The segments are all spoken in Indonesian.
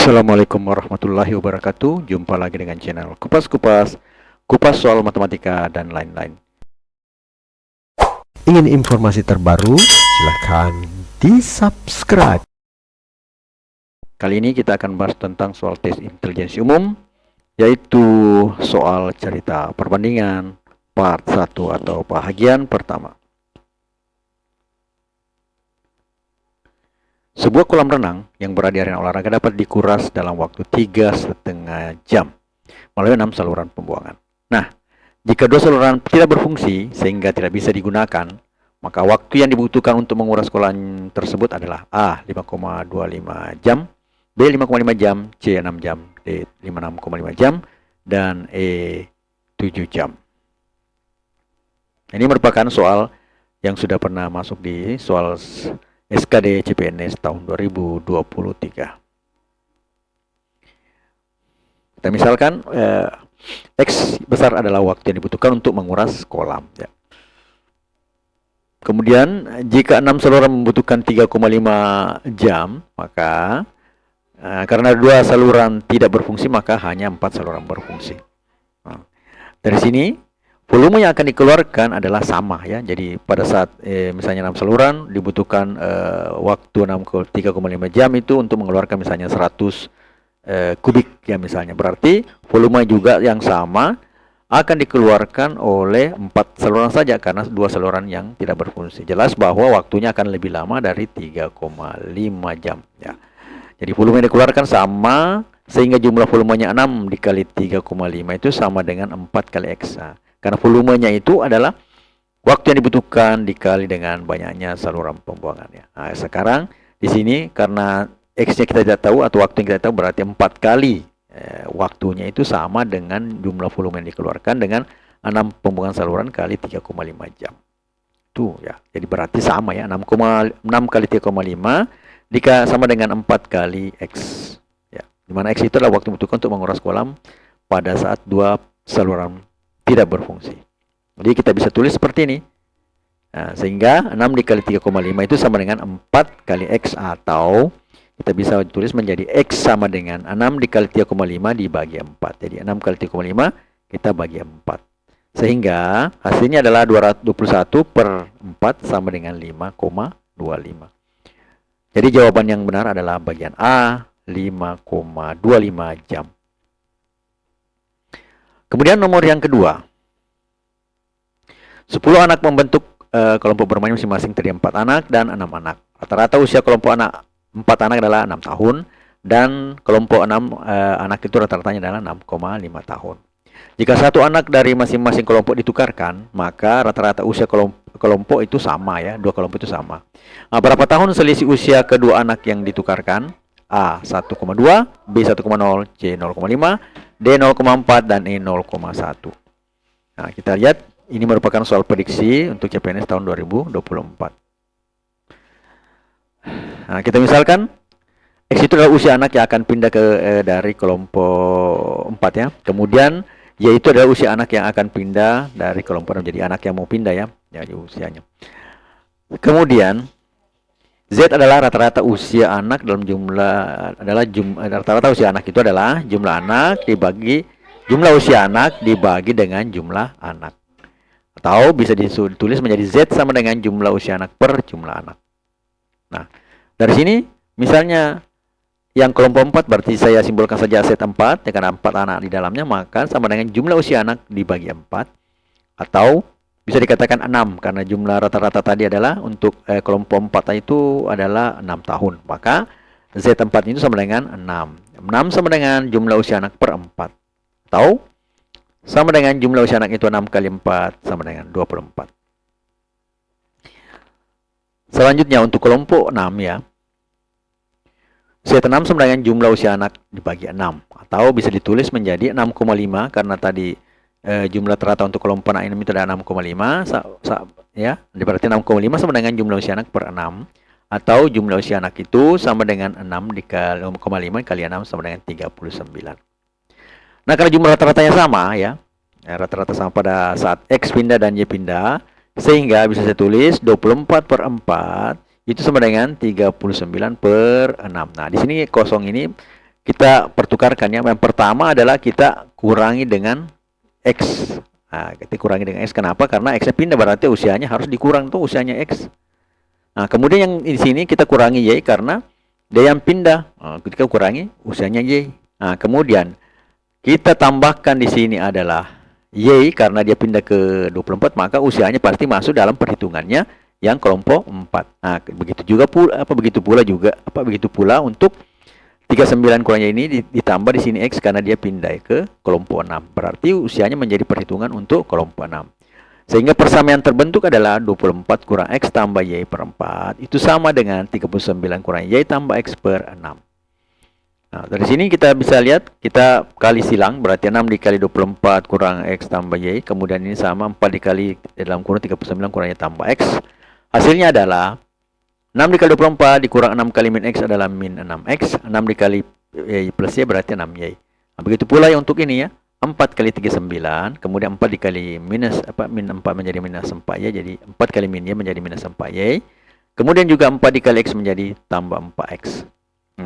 Assalamualaikum warahmatullahi wabarakatuh. Jumpa lagi dengan channel Kupas soal matematika dan lain-lain. Ingin informasi terbaru? Silahkan di-subscribe. Kali ini kita akan bahas tentang soal tes intelijensi umum, yaitu soal cerita perbandingan part 1 atau bahagian pertama. Sebuah kolam renang yang berada di arena olahraga dapat dikuras dalam waktu 3,5 jam melalui 6 saluran pembuangan. Nah, jika 2 saluran tidak berfungsi sehingga tidak bisa digunakan, maka waktu yang dibutuhkan untuk menguras kolam tersebut adalah A. 5,25 jam, B. 5,5 jam, C. 6 jam, D. 6,5 jam, dan E. 7 jam. Ini merupakan soal yang sudah pernah masuk di soal SKD CPNS tahun 2023. Kita misalkan X besar adalah waktu yang dibutuhkan untuk menguras kolam. Ya. Kemudian jika 6 saluran membutuhkan 3,5 jam, maka karena 2 saluran tidak berfungsi, maka hanya 4 saluran berfungsi. Nah, dari sini volume yang akan dikeluarkan adalah sama ya. Jadi pada saat misalnya 6 saluran dibutuhkan waktu 3,5 jam itu untuk mengeluarkan misalnya 100 kubik ya misalnya. Berarti volume juga yang sama akan dikeluarkan oleh 4 saluran saja karena 2 saluran yang tidak berfungsi. Jelas bahwa waktunya akan lebih lama dari 3,5 jam ya. Jadi volume yang dikeluarkan sama sehingga jumlah volumenya 6 dikali 3,5 itu sama dengan 4 kali X. Karena volumenya itu adalah waktu yang dibutuhkan dikali dengan banyaknya saluran pembuangannya. Nah, sekarang di sini karena X-nya kita tidak tahu atau waktu yang kita tahu berarti 4 kali waktunya itu sama dengan jumlah volume yang dikeluarkan dengan 6 pembuangan saluran kali 3,5 jam. Tuh ya. Jadi berarti sama ya. 6 kali 3,5 sama dengan 4 kali X. Ya. Dimana X itu adalah waktu yang dibutuhkan untuk menguras kolam pada saat 2 saluran tidak berfungsi. Jadi kita bisa tulis seperti ini. Nah, sehingga 6 dikali 3,5 itu sama dengan 4 kali X, atau kita bisa tulis menjadi X sama dengan 6 dikali 3,5 dibagi 4. Jadi 6 kali 3,5 kita bagi 4. Sehingga hasilnya adalah 221 per 4 sama dengan 5,25. Jadi jawaban yang benar adalah bagian A, 5,25 jam. Kemudian nomor yang kedua, 10 anak membentuk kelompok bermain masing-masing terdiri 4 anak dan 6 anak. Rata-rata usia kelompok 4 anak adalah 6 tahun dan kelompok 6 anak itu rata-ratanya adalah 6,5 tahun. Jika satu anak dari masing-masing kelompok ditukarkan, maka rata-rata usia kelompok itu sama ya, 2 kelompok itu sama. Nah, berapa tahun selisih usia kedua anak yang ditukarkan? A 1,2, B 1,0, C 0,5, D 0,4 dan E 0,1. Nah, kita lihat ini merupakan soal prediksi untuk CPNS tahun 2024. Nah, kita misalkan X itu adalah usia anak yang akan pindah ke dari kelompok 4 ya. Kemudian Y itu adalah usia anak yang akan pindah dari kelompok 6. Jadi anak yang mau pindah ya, jadi usianya. Kemudian Z adalah rata-rata usia anak dalam jumlah rata-rata usia anak itu adalah jumlah anak dibagi jumlah usia anak dibagi dengan jumlah anak. Atau bisa ditulis menjadi Z sama dengan jumlah usia anak per jumlah anak. Nah, dari sini misalnya yang kelompok 4 berarti saya simbolkan saja Z4 ya, karena 4 anak di dalamnya, maka sama dengan jumlah usia anak dibagi 4, atau bisa dikatakan 6 karena jumlah rata-rata tadi adalah untuk kelompok 4 itu adalah 6 tahun. Maka Z4 itu sama dengan 6. 6 sama dengan jumlah usia anak per 4. Atau sama dengan jumlah usia anak itu 6 kali 4 sama dengan 24. Selanjutnya untuk kelompok 6 ya. Z6 sama dengan jumlah usia anak dibagi 6. Atau bisa ditulis menjadi 6,5 karena tadi jumlah rata untuk kelompok anak ini itu adalah 6,5 ya. Berarti 6,5 sama dengan jumlah usia anak per 6, atau jumlah usia anak itu sama dengan 6 dikali 6,5 kali 6 sama dengan 39. Nah, kalau jumlah rata-ratanya sama ya, rata-rata sama pada saat X pindah dan Y pindah, sehingga bisa saya tulis 24 per 4 itu sama dengan 39 per 6. Nah, di sini kosong ini kita pertukarkan ya. Yang pertama adalah kita kurangi dengan X. Nah, kita kurangi dengan X. Kenapa? Karena X-nya pindah, berarti usianya harus dikurang tuh usianya X. Nah, kemudian yang di sini kita kurangi Y karena dia yang pindah. Nah, kita kurangi usianya Y. Nah, kemudian kita tambahkan di sini adalah Y karena dia pindah ke 24, maka usianya pasti masuk dalam perhitungannya yang kelompok 4. Nah, begitu pula untuk 39 kurangnya ini ditambah di sini X karena dia pindah ke kelompok 6. Berarti usianya menjadi perhitungan untuk kelompok 6. Sehingga persamaan terbentuk adalah 24 kurang X tambah Y per 4. Itu sama dengan 39 kurang Y tambah X per 6. Nah, dari sini kita bisa lihat, kita kali silang, berarti 6 dikali 24 kurang X tambah Y. Kemudian ini sama 4 dikali dalam kurung 39 kurang Y tambah X. Hasilnya adalah 6 dikali 24 dikurang 6 kali min X adalah min 6X. 6 dikali Y plus Y berarti 6Y. Nah, begitu pula yang untuk ini ya. 4 kali 39, kemudian 4 dikali min 4 menjadi minus 4Y. Jadi 4 kali min Y menjadi minus 4Y. Kemudian juga 4 dikali X menjadi tambah 4X.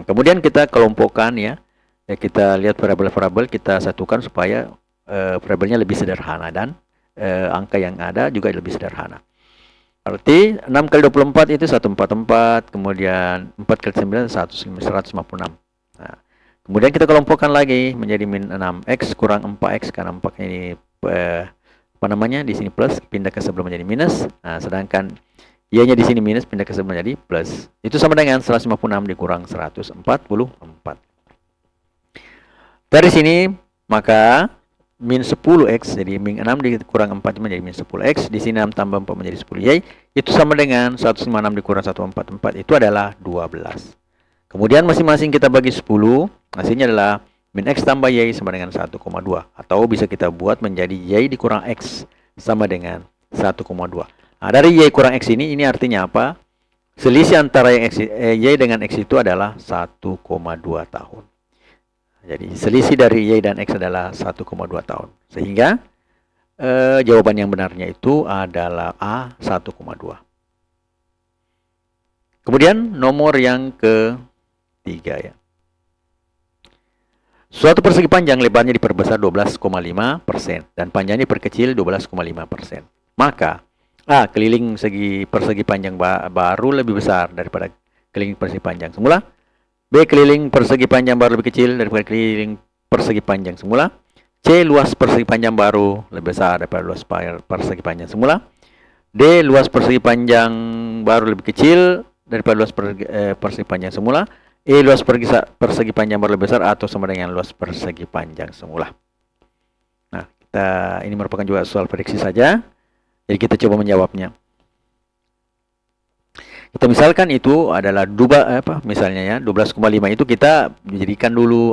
Kemudian kita kelompokkan ya. Kita lihat variabel-variabel, kita satukan supaya variabelnya lebih sederhana dan angka yang ada juga lebih sederhana. Berarti 6 kali 24 itu 144, kemudian 4 kali 9 156. Nah, kemudian kita kelompokkan lagi menjadi min 6x kurang 4x karena 4 ini di sini plus, pindah ke sebelum menjadi minus. Nah, sedangkan Y-nya di sini minus, pindah ke sebelum menjadi plus. Itu sama dengan 156 dikurang 144. Dari sini maka min 10x, jadi min 6 dikurang 4 menjadi min 10x. Di sini 6 tambah 4 menjadi 10y. Itu sama dengan 156 dikurang 144, itu adalah 12. Kemudian masing-masing kita bagi 10. Hasilnya adalah min x tambah y sama dengan 1,2. Atau bisa kita buat menjadi y dikurang x sama dengan 1,2. Nah, dari y kurang x ini artinya apa? Selisih antara yang y dengan x itu adalah 1,2 tahun. Jadi selisih dari y dan x adalah 1,2 tahun. Sehingga jawaban yang benarnya itu adalah A, 1,2. Kemudian nomor yang ketiga ya. Suatu persegi panjang lebarnya diperbesar 12,5% dan panjangnya diperkecil 12,5%. Maka A, keliling persegi panjang baru lebih besar daripada keliling persegi panjang semula. B, keliling persegi panjang baru lebih kecil daripada keliling persegi panjang semula. C, luas persegi panjang baru lebih besar daripada luas persegi panjang semula. D, luas persegi panjang baru lebih kecil daripada luas persegi panjang semula. E, luas persegi panjang baru lebih besar atau sama dengan luas persegi panjang semula. Nah, ini merupakan juga soal prediksi saja. Jadi kita coba menjawabnya. Kita misalkan itu adalah misalnya ya 12,5 itu kita jadikan dulu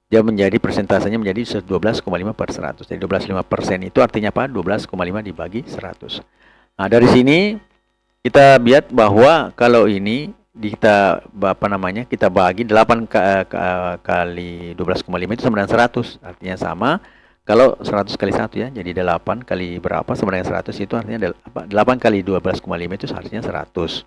dia menjadi persentasenya menjadi 12,5 per 100. Jadi 12,5% itu artinya apa? 12,5 dibagi 100. Nah, dari sini kita lihat bahwa kalau ini kita bagi 8 kali 12,5 itu sama dengan 100. Artinya sama. Kalau 100 kali 1 ya, jadi 8 kali berapa sama dengan 100 itu artinya 8 kali 12,5 itu seharusnya 100.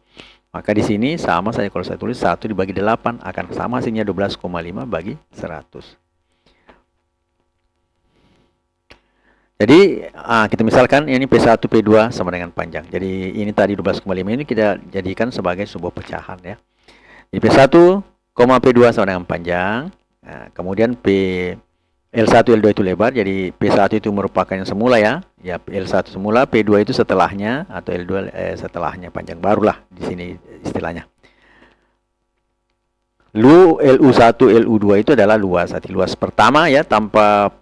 Maka di sini sama saja kalau saya tulis 1 dibagi 8 akan sama hasilnya 12,5 bagi 100. Jadi kita misalkan ini P1, P2 sama dengan panjang. Jadi ini tadi 12,5 ini kita jadikan sebagai sebuah pecahan ya. Jadi P1, P2 sama dengan panjang. Nah, kemudian L1, L2 itu lebar, jadi P1 itu merupakan yang semula ya. Ya, L1 semula, P2 itu setelahnya atau L2 setelahnya panjang barulah di sini istilahnya. LU1, LU2 itu adalah luas. Arti luas pertama ya tanpa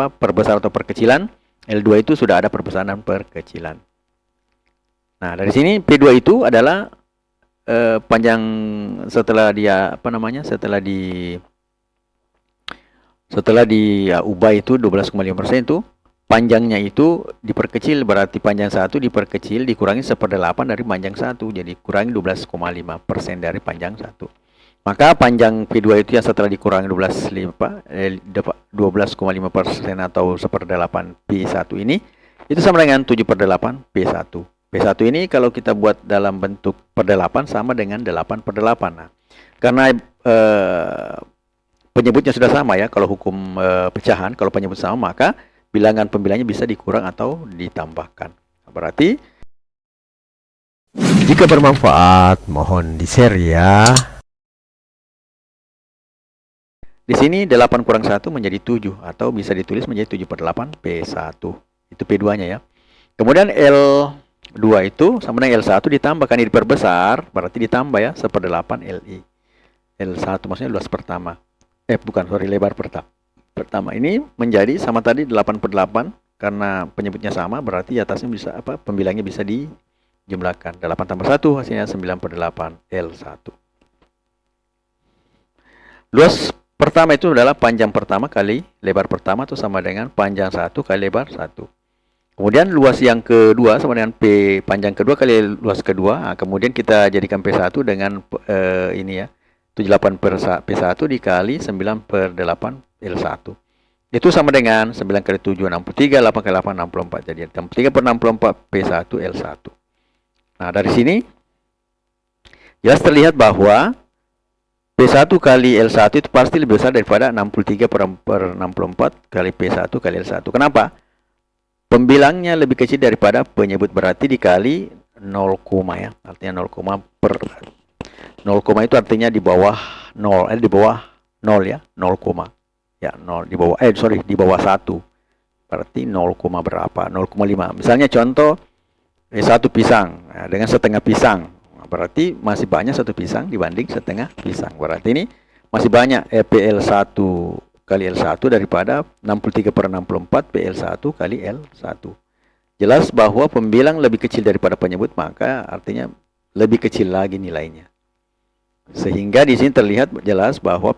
perbesar atau perkecilan. L2 itu sudah ada perbesaran dan perkecilan. Nah, dari sini P2 itu adalah panjang setelah dia setelah diubah itu 12,5% itu panjangnya itu diperkecil, berarti panjang 1 diperkecil dikurangi 1/8 dari panjang 1, jadi kurangi 12,5% dari panjang 1. Maka panjang P2 itu yang setelah dikurangi 12,5% atau 1/8 P1 ini itu sama dengan 7/8 P1. P1 ini kalau kita buat dalam bentuk per 8 sama dengan 8 per 8. Nah, karena penyebutnya sudah sama ya, kalau hukum pecahan, kalau penyebut sama maka bilangan pembilangnya bisa dikurang atau ditambahkan. Berarti Jika bermanfaat, mohon di-share ya. di sini 8 kurang 1 menjadi 7 atau bisa ditulis menjadi 7 per 8 P1. Itu P2-nya ya. Kemudian L2 itu sama dengan L1 ditambahkan, ini diperbesar, berarti ditambah ya, 1/8 LI. L1 maksudnya luas pertama. Lebar pertama. Ini menjadi sama tadi 8 per 8, karena penyebutnya sama, berarti atasnya bisa pembilangnya bisa dijumlahkan. 8 tambah 1 hasilnya 9 per 8 L1. Luas pertama itu adalah panjang pertama kali lebar pertama itu sama dengan panjang 1 kali lebar 1. Kemudian luas yang kedua sama dengan P panjang kedua kali luas kedua. Nah, kemudian kita jadikan P1 dengan ini ya, 78 per P1 dikali 9 per 8 L1. Itu sama dengan 9 kali 7, 63, 8 kali 8, 64. Jadi 63 per 64 P1 L1. Nah, dari sini jelas terlihat bahwa P1 kali L1 itu pasti lebih besar daripada 63 per 64 kali P1 kali L1. Kenapa? Pembilangnya lebih kecil daripada penyebut, berarti dikali 0, ya. Artinya 0, per 0, itu artinya di bawah 0, di bawah 0 ya, 0, ya 0 di bawah di bawah 1. Berarti 0, berapa? 0,5. Misalnya contoh 1 pisang dengan setengah pisang. Berarti masih banyak 1 pisang dibanding setengah pisang. Berarti ini masih banyak PL1 kali L1 daripada 63 per 64 PL1 kali L1. Jelas bahwa pembilang lebih kecil daripada penyebut, maka artinya lebih kecil lagi nilainya. Sehingga di sini terlihat jelas bahwa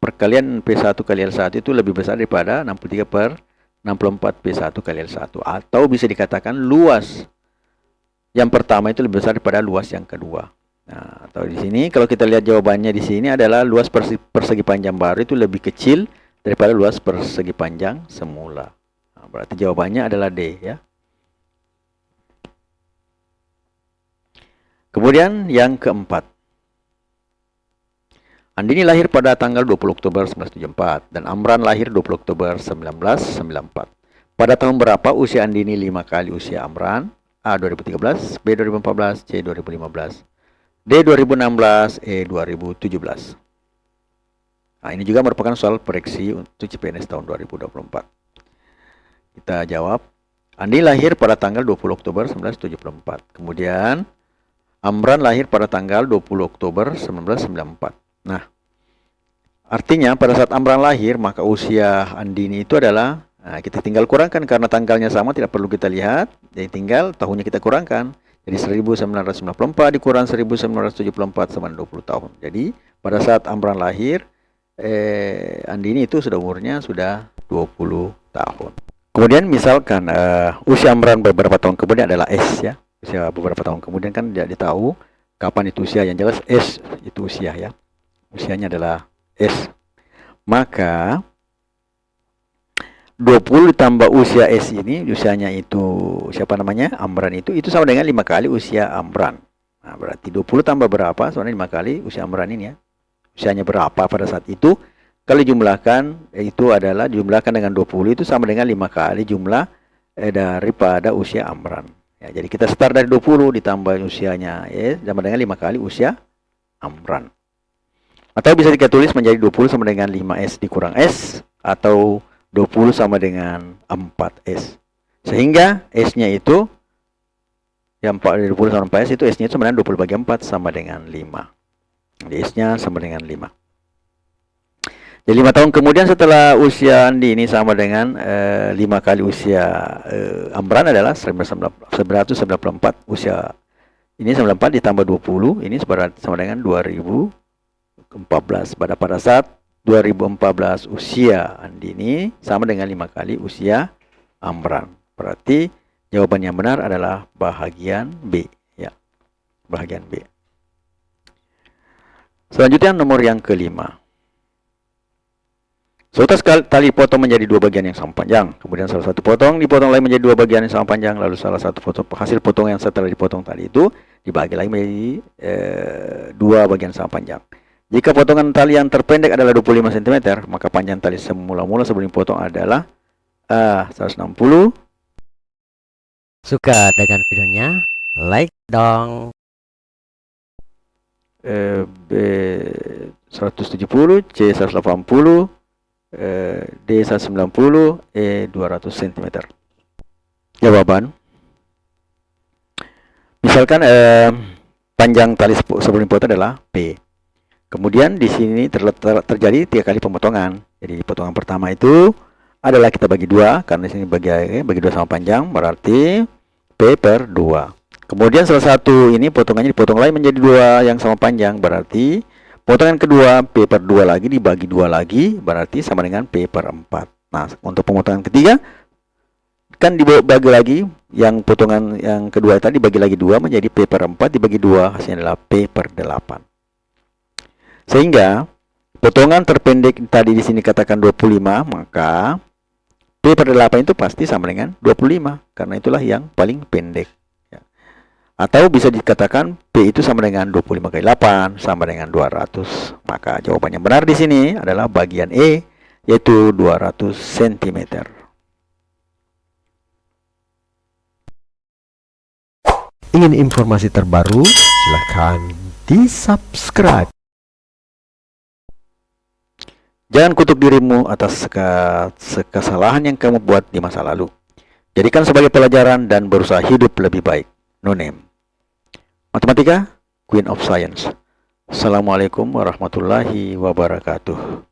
perkalian P1 kali L1 itu lebih besar daripada 63 per 64 P1 kali L1. Atau bisa dikatakan luas yang pertama itu lebih besar daripada luas yang kedua. Nah, atau di sini kalau kita lihat jawabannya di sini adalah luas persegi panjang baru itu lebih kecil daripada luas persegi panjang semula. Nah, berarti jawabannya adalah D ya. Kemudian yang keempat. Andini lahir pada tanggal 20 Oktober 1974 dan Amran lahir 20 Oktober 1994. Pada tahun berapa usia Andini 5 kali usia Amran? A 2013, B 2014, C 2015, D 2016, E 2017. Nah, ini juga merupakan soal proyeksi untuk CPNS tahun 2024. Kita jawab. Andi lahir pada tanggal 20 Oktober 1974. Kemudian Amran lahir pada tanggal 20 Oktober 1994. Nah, artinya pada saat Amran lahir, maka usia Andini itu adalah, nah, kita tinggal kurangkan karena tanggalnya sama, tidak perlu kita lihat. Jadi tinggal tahunnya kita kurangkan. Jadi 1994 dikurang 1974 sama 20 tahun. Jadi pada saat Amran lahir, Andini itu sudah umurnya sudah 20 tahun. Kemudian misalkan usia Amran beberapa tahun kemudian adalah S ya. Usia beberapa tahun kemudian kan tidak ditahu kapan itu usia, yang jelas S itu usia ya. Usianya adalah S. Maka 20 ditambah usia S ini, usianya itu siapa namanya? Amran itu sama dengan 5 kali usia Amran. Nah, berarti 20 tambah berapa? Soalnya 5 kali usia Amran ini ya. Usianya berapa pada saat itu? Kalau jumlahkan, itu adalah jumlahkan dengan 20 itu sama dengan 5 kali jumlah daripada usia Amran. Ya, jadi kita start dari 20 ditambah usianya ya, sama dengan 5 kali usia Amran. Atau bisa kita tulis menjadi 20 sama dengan 5S dikurang S, atau 20 sama dengan 4S. Sehingga S-nya itu, yang 20 sama 4S itu S-nya itu sama dengan 20 bagi 4 sama dengan 5. Jadi S-nya sama dengan 5. Jadi 5 tahun kemudian setelah usia Andi ini sama dengan 5 kali usia Amran adalah 1994 usia. Ini 94 ditambah 20, ini sama dengan 2014. Pada saat 2014 usia Andini sama dengan 5 kali usia Amran. Berarti jawaban yang benar adalah bahagian B ya. Bahagian B. Selanjutnya nomor yang kelima. Seutas tali dipotong menjadi dua bagian yang sama panjang, kemudian salah satu potong dipotong lagi menjadi dua bagian yang sama panjang, lalu salah satu hasil potong yang setelah dipotong tali itu dibagi lagi menjadi dua bagian sama panjang. Jika potongan tali yang terpendek adalah 25 cm, maka panjang tali semula-mula sebelum dipotong adalah 160. Suka dengan videonya? Like dong. B 170, C 180, D 190, E 200 cm. Jawaban. Misalkan panjang tali sebelum dipotong adalah P. Kemudian di sini terjadi 3 kali pemotongan. Jadi potongan pertama itu adalah kita bagi 2, karena di sini bagi 2 sama panjang, berarti P per 2. Kemudian salah satu ini potongannya dipotong lagi menjadi 2 yang sama panjang, berarti potongan kedua P per 2 lagi dibagi 2 lagi, berarti sama dengan P per 4. Nah, untuk pemotongan ketiga kan dibagi lagi, yang potongan yang kedua tadi dibagi lagi 2 menjadi P per 4 dibagi 2, hasilnya adalah P per 8. Sehingga potongan terpendek tadi di sini katakan 25, maka P per 8 itu pasti sama dengan 25, karena itulah yang paling pendek. Atau bisa dikatakan P itu sama dengan 25 kali 8 sama dengan 200. Maka jawaban yang benar di sini adalah bagian E, yaitu 200 cm. Ingin informasi terbaru? Silahkan di-subscribe. Jangan kutuk dirimu atas kesalahan yang kamu buat di masa lalu. Jadikan sebagai pelajaran dan berusaha hidup lebih baik. No name. Matematika, Queen of Science. Assalamualaikum warahmatullahi wabarakatuh.